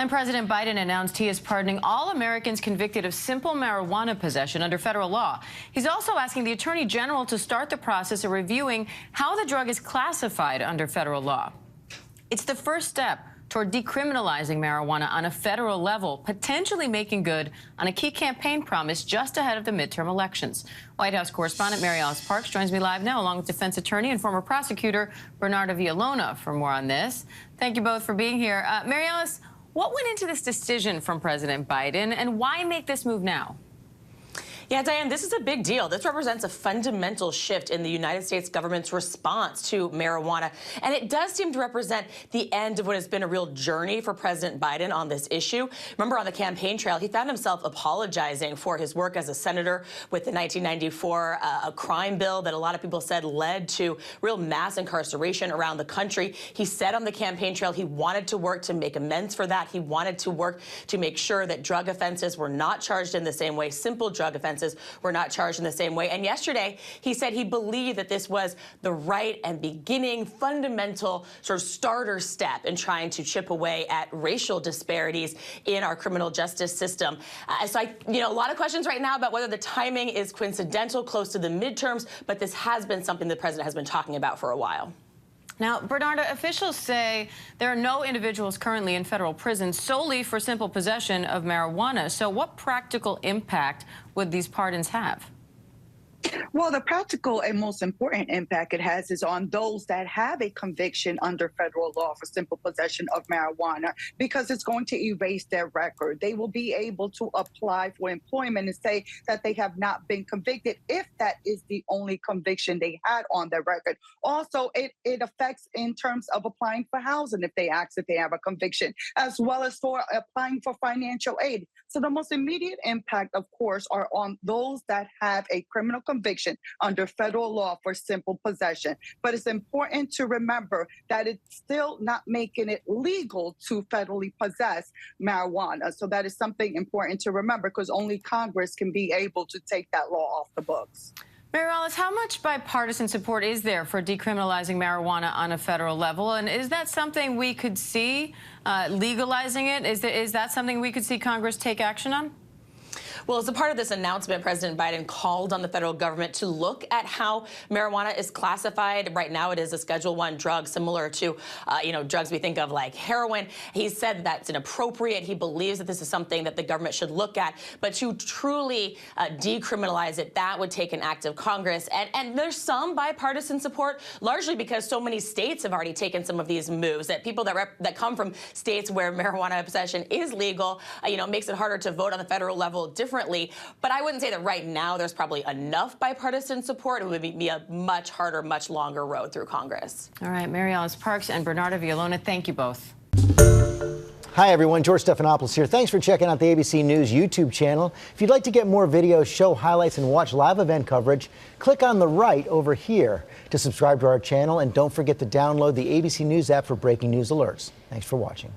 And President Biden announced he is pardoning all Americans convicted of simple marijuana possession under federal law. He's also asking the Attorney General to start the process of reviewing how the drug is classified under federal law. It's the first step toward decriminalizing marijuana on a federal level, potentially making good on a key campaign promise just ahead of the midterm elections. White House correspondent Mary Alice Parks joins me live now, along with defense attorney and former prosecutor Bernardo Villalona for more on this. Thank you both for being here. Mary Alice, what went into this decision from President Biden, and why make this move now? Yeah, Diane, this is a big deal. This represents a fundamental shift in the United States government's response to marijuana. And it does seem to represent the end of what has been a real journey for President Biden on this issue. Remember, on the campaign trail, he found himself apologizing for his work as a senator with the 1994 a crime bill that a lot of people said led to real mass incarceration around the country. He said on the campaign trail he wanted to work to make amends for that. He wanted to work to make sure that drug offenses were not charged in the same way, simple drug offenses were not charged in the same way. And yesterday, he said he believed that this was the right and beginning fundamental sort of starter step in trying to chip away at racial disparities in our criminal justice system. So a lot of questions right now about whether the timing is coincidental, close to the midterms, but this has been something the president has been talking about for a while. Now, Bernardo, officials say there are no individuals currently in federal prison solely for simple possession of marijuana. So what practical impact would these pardons have? Well, the practical and most important impact it has is on those that have a conviction under federal law for simple possession of marijuana, because it's going to erase their record. They will be able to apply for employment and say that they have not been convicted if that is the only conviction they had on their record. Also, it affects in terms of applying for housing if they ask if they have a conviction, as well as for applying for financial aid. So the most immediate impact, of course, are on those that have a criminal conviction under federal law for simple possession. But it's important to remember that it's still not making it legal to federally possess marijuana. So that is something important to remember, because only Congress can be able to take that law off the books. Mary Alice, how much bipartisan support is there for decriminalizing marijuana on a federal level? And is that something we could see, legalizing it? Is that something we could see Congress take action on? Well, as a part of this announcement, President Biden called on the federal government to look at how marijuana is classified. Right now, it is a Schedule I drug, similar to, drugs we think of like heroin. He said that's inappropriate. He believes that this is something that the government should look at. But to truly decriminalize it, that would take an act of Congress. And there's some bipartisan support, largely because so many states have already taken some of these moves, that people that come from states where marijuana possession is legal, makes it harder to vote on the federal level differently. But I wouldn't say that right now there's probably enough bipartisan support. It would be a much harder, much longer road through Congress. All right, Mary Alice Parks and Bernardo Villalona, thank you both. Hi, everyone. George Stephanopoulos here. Thanks for checking out the ABC News YouTube channel. If you'd like to get more videos, show highlights, and watch live event coverage, click on the right over here to subscribe to our channel. And don't forget to download the ABC News app for breaking news alerts. Thanks for watching.